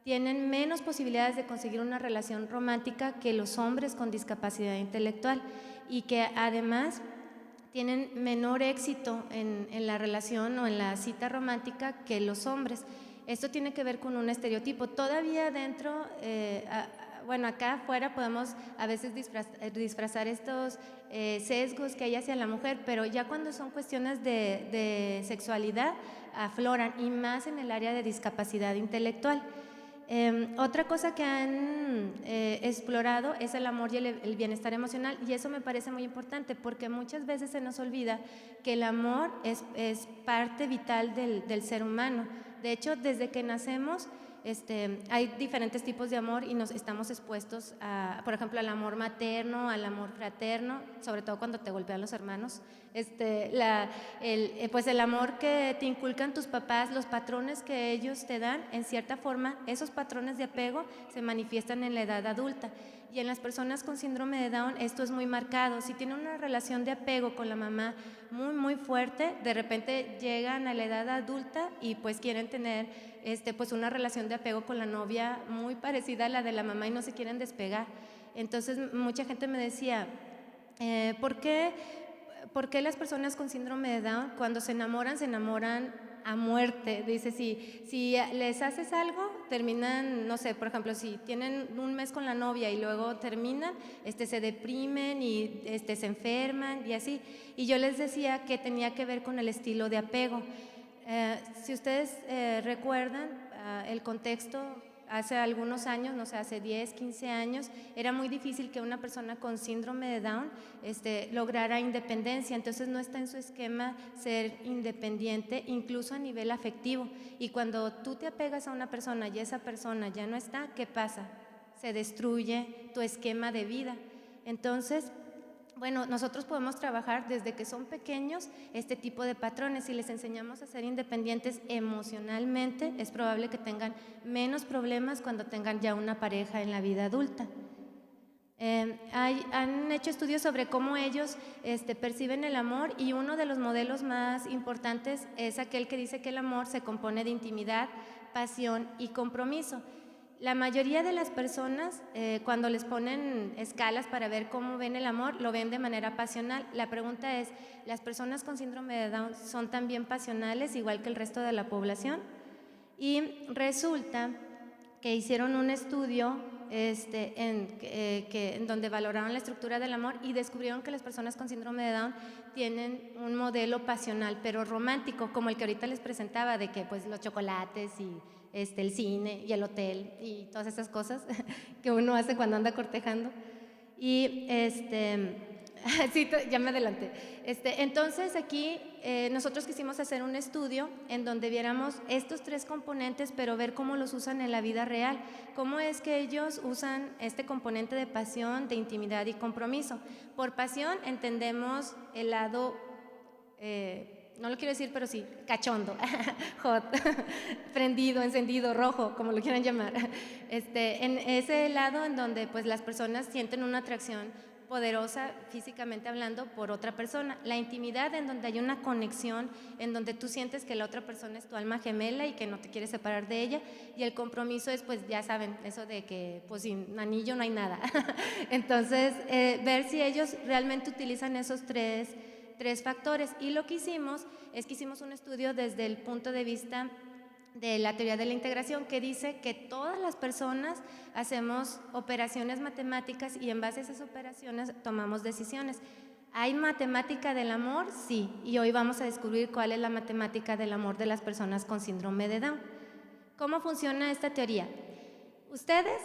tienen menos posibilidades de conseguir una relación romántica que los hombres con discapacidad intelectual, y que además tienen menor éxito en la relación o en la cita romántica que los hombres. Esto tiene que ver con un estereotipo. Todavía dentro, bueno, acá afuera podemos a veces disfrazar estos sesgos que hay hacia la mujer, pero ya cuando son cuestiones de sexualidad afloran, y más en el área de discapacidad intelectual. Otra cosa que han explorado es el amor y el bienestar emocional, y eso me parece muy importante, porque muchas veces se nos olvida que el amor es parte vital del ser humano. De hecho, desde que nacemos hay diferentes tipos de amor, y nos estamos expuestos por ejemplo, al amor materno, al amor fraterno, sobre todo cuando te golpean los hermanos, pues el amor que te inculcan tus papás, los patrones que ellos te dan, en cierta forma, esos patrones de apego se manifiestan en la edad adulta. Y en las personas con síndrome de Down esto es muy marcado. Si tienen una relación de apego con la mamá muy, muy fuerte, de repente llegan a la edad adulta y pues quieren tener pues una relación de apego con la novia muy parecida a la de la mamá y no se quieren despegar. Entonces mucha gente me decía, ¿por qué las personas con síndrome de Down cuando se enamoran a muerte? Dice, si les haces algo, terminan, no sé, por ejemplo, si tienen un mes con la novia y luego terminan, se deprimen y se enferman y así. Y yo les decía que tenía que ver con el estilo de apego. Si ustedes recuerdan el contexto, hace algunos años, no sé, hace 10, 15 años, era muy difícil que una persona con síndrome de Down lograra independencia. Entonces no está en su esquema ser independiente, incluso a nivel afectivo. Y cuando tú te apegas a una persona y esa persona ya no está, ¿qué pasa? Se destruye tu esquema de vida. Entonces, bueno, nosotros podemos trabajar desde que son pequeños este tipo de patrones. Si les enseñamos a ser independientes emocionalmente, es probable que tengan menos problemas cuando tengan ya una pareja en la vida adulta. Han hecho estudios sobre cómo ellos perciben el amor, y uno de los modelos más importantes es aquel que dice que el amor se compone de intimidad, pasión y compromiso. La mayoría de las personas, cuando les ponen escalas para ver cómo ven el amor, lo ven de manera pasional. La pregunta es, ¿las personas con síndrome de Down son también pasionales, igual que el resto de la población? Y resulta que hicieron un estudio en donde valoraron la estructura del amor y descubrieron que las personas con síndrome de Down tienen un modelo pasional, pero romántico, como el que ahorita les presentaba, de que pues los chocolates y el cine y el hotel y todas esas cosas que uno hace cuando anda cortejando. Y sí, ya me adelanté. Entonces aquí nosotros quisimos hacer un estudio en donde viéramos estos 3 componentes, pero ver cómo los usan en la vida real. Cómo es que ellos usan este componente de pasión, de intimidad y compromiso. Por pasión entendemos el lado, no lo quiero decir, pero sí, cachondo, hot, prendido, encendido, rojo, como lo quieran llamar. En ese lado en donde pues las personas sienten una atracción poderosa físicamente hablando por otra persona. La intimidad en donde hay una conexión, en donde tú sientes que la otra persona es tu alma gemela y que no te quieres separar de ella. Y el compromiso es, pues ya saben, eso de que pues sin anillo no hay nada. Entonces, ver si ellos realmente utilizan esos tres factores. Y lo que hicimos es que hicimos un estudio desde el punto de vista de la teoría de la integración, que dice que todas las personas hacemos operaciones matemáticas y en base a esas operaciones tomamos decisiones. ¿Hay matemática del amor? Sí, y hoy vamos a descubrir cuál es la matemática del amor de las personas con síndrome de Down. ¿Cómo funciona esta teoría? Ustedes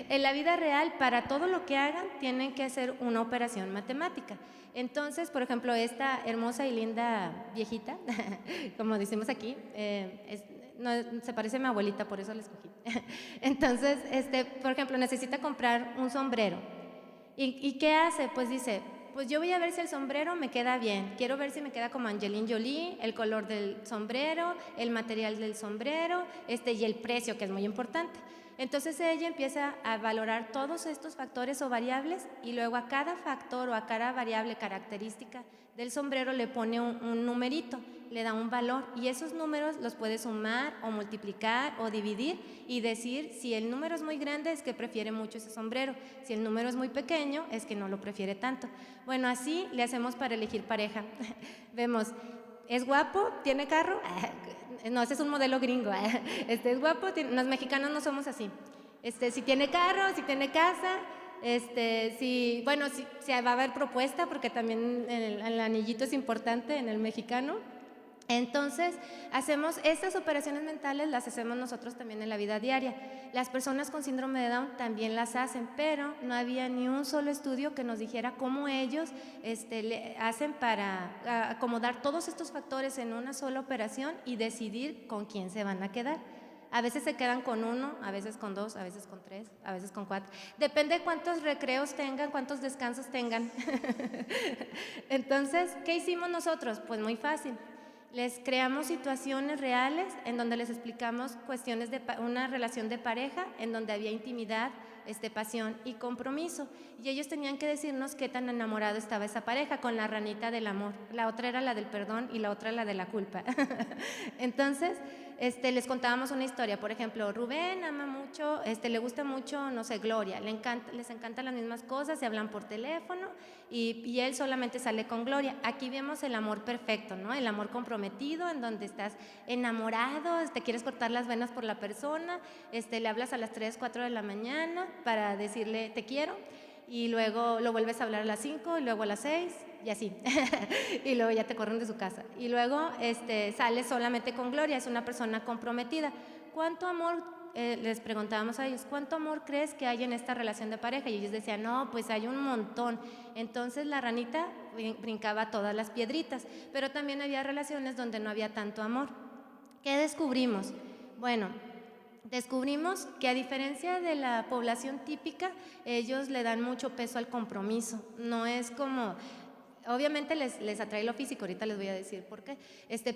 en la vida real, para todo lo que hagan, tienen que hacer una operación matemática. Entonces, por ejemplo, esta hermosa y linda viejita, como decimos aquí, se parece a mi abuelita, por eso la escogí. Entonces, por ejemplo, necesita comprar un sombrero. ¿Y qué hace? Pues dice, pues yo voy a ver si el sombrero me queda bien. Quiero ver si me queda como Angelina Jolie, el color del sombrero, el material del sombrero, y el precio, que es muy importante. Entonces ella empieza a valorar todos estos factores o variables y luego a cada factor o a cada variable característica del sombrero le pone un numerito, le da un valor y esos números los puede sumar o multiplicar o dividir y decir si el número es muy grande es que prefiere mucho ese sombrero, si el número es muy pequeño es que no lo prefiere tanto. Bueno, así le hacemos para elegir pareja. Vemos, ¿es guapo? ¿Tiene carro? No, ese es un modelo gringo. Es guapo, los mexicanos no somos así. Si tiene carro, si tiene casa, si va a haber propuesta, porque también el anillito es importante en el mexicano. Entonces, hacemos estas operaciones mentales, las hacemos nosotros también en la vida diaria. Las personas con síndrome de Down también las hacen, pero no había ni un solo estudio que nos dijera cómo ellos le hacen para acomodar todos estos factores en una sola operación y decidir con quién se van a quedar. A veces se quedan con 1, a veces con 2, a veces con 3, a veces con 4. Depende de cuántos recreos tengan, cuántos descansos tengan. Entonces, ¿qué hicimos nosotros? Pues muy fácil. Les creamos situaciones reales en donde les explicamos cuestiones de una relación de pareja, en donde había intimidad, pasión y compromiso. Y ellos tenían que decirnos qué tan enamorado estaba esa pareja con la ranita del amor. La otra era la del perdón y la otra la de la culpa. Entonces, les contábamos una historia. Por ejemplo, Rubén ama mucho, le gusta mucho, no sé, Gloria. Les encantan las mismas cosas, se hablan por teléfono y él solamente sale con Gloria. Aquí vemos el amor perfecto, ¿no? El amor comprometido, en donde estás enamorado, te quieres cortar las venas por la persona, le hablas a las 3, 4 de la mañana para decirle te quiero y luego lo vuelves a hablar a las 5 y luego a las 6 y así. Y luego ya te corren de su casa. Y luego sales solamente con Gloria, es una persona comprometida. ¿Cuánto amor, les preguntábamos a ellos, cuánto amor crees que hay en esta relación de pareja? Y ellos decían, no, pues hay un montón. Entonces la ranita brincaba todas las piedritas, pero también había relaciones donde no había tanto amor. ¿Qué descubrimos? Bueno, descubrimos que a diferencia de la población típica, ellos le dan mucho peso al compromiso. No es como... Obviamente les atrae lo físico, ahorita les voy a decir por qué,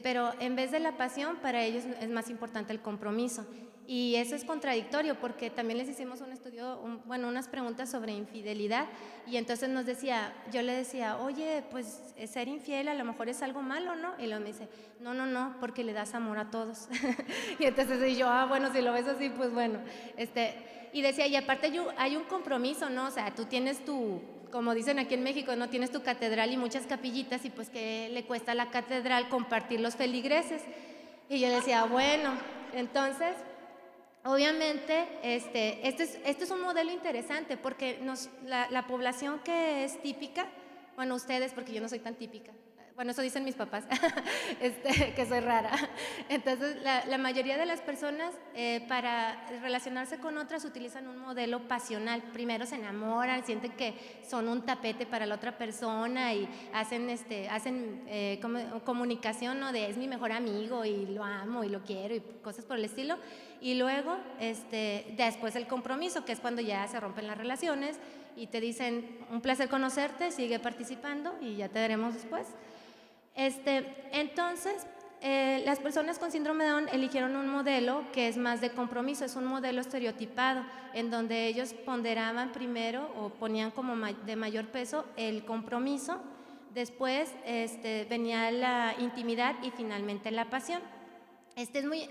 pero en vez de la pasión, para ellos es más importante el compromiso. Y eso es contradictorio porque también les hicimos un estudio, unas preguntas sobre infidelidad y entonces yo le decía, oye, pues ser infiel a lo mejor es algo malo, ¿no? Y luego me dice, no, porque le das amor a todos. Y entonces yo, bueno, si lo ves así, pues bueno. Y decía, y aparte hay un compromiso, ¿no? O sea, tú tienes como dicen aquí en México, no tienes tu catedral y muchas capillitas y pues ¿qué le cuesta a la catedral compartir los feligreses? Y yo decía, bueno, entonces obviamente, este es un modelo interesante porque la población que es típica, bueno, ustedes, porque yo no soy tan típica, bueno, eso dicen mis papás, que soy rara. Entonces, la mayoría de las personas para relacionarse con otras utilizan un modelo pasional. Primero se enamoran, sienten que son un tapete para la otra persona y hacen comunicación, ¿no? De es mi mejor amigo y lo amo y lo quiero y cosas por el estilo. Y luego, después el compromiso, que es cuando ya se rompen las relaciones y te dicen, un placer conocerte, sigue participando y ya te veremos después. Entonces, las personas con síndrome de Down eligieron un modelo que es más de compromiso, es un modelo estereotipado, en donde ellos ponderaban primero o ponían como de mayor peso el compromiso, después venía la intimidad y finalmente la pasión.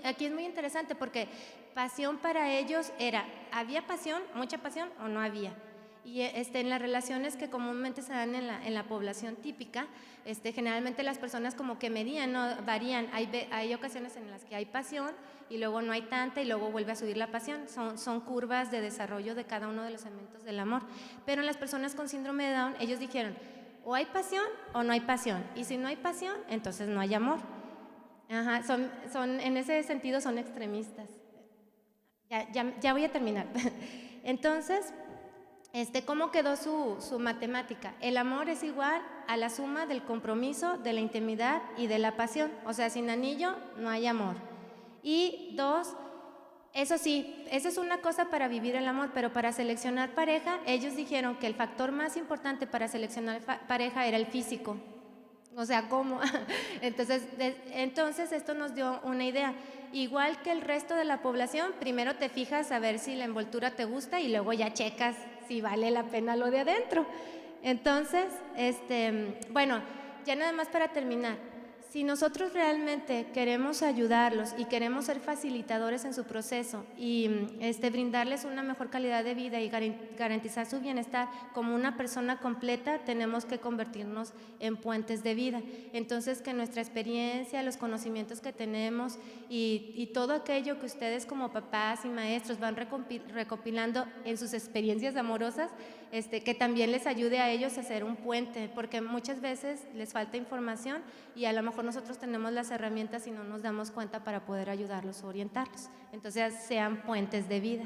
Aquí es muy interesante porque pasión para ellos era, ¿había pasión, mucha pasión o no había? Y en las relaciones que comúnmente se dan en la población típica, generalmente las personas como que medían, ¿no? Varían. Hay ocasiones en las que hay pasión y luego no hay tanta y luego vuelve a subir la pasión. Son curvas de desarrollo de cada uno de los elementos del amor. Pero en las personas con síndrome de Down, ellos dijeron, o hay pasión o no hay pasión. Y si no hay pasión, entonces no hay amor. Ajá, en ese sentido son extremistas. Ya voy a terminar. Entonces, ¿cómo quedó su matemática? El amor es igual a la suma del compromiso, de la intimidad y de la pasión. O sea, sin anillo no hay amor. Y 2, eso sí, esa es una cosa para vivir el amor, pero para seleccionar pareja, ellos dijeron que el factor más importante para seleccionar pareja era el físico. O sea, ¿cómo? Entonces esto nos dio una idea. Igual que el resto de la población, primero te fijas a ver si la envoltura te gusta y luego ya checas si vale la pena lo de adentro. Entonces, bueno, ya nada más para terminar. Si nosotros realmente queremos ayudarlos y queremos ser facilitadores en su proceso y brindarles una mejor calidad de vida y garantizar su bienestar como una persona completa, tenemos que convertirnos en puentes de vida. Entonces, que nuestra experiencia, los conocimientos que tenemos y todo aquello que ustedes como papás y maestros van recopilando en sus experiencias amorosas, que también les ayude a ellos a ser un puente, porque muchas veces les falta información y a lo mejor nosotros tenemos las herramientas y no nos damos cuenta para poder ayudarlos o orientarlos. Entonces, sean puentes de vida.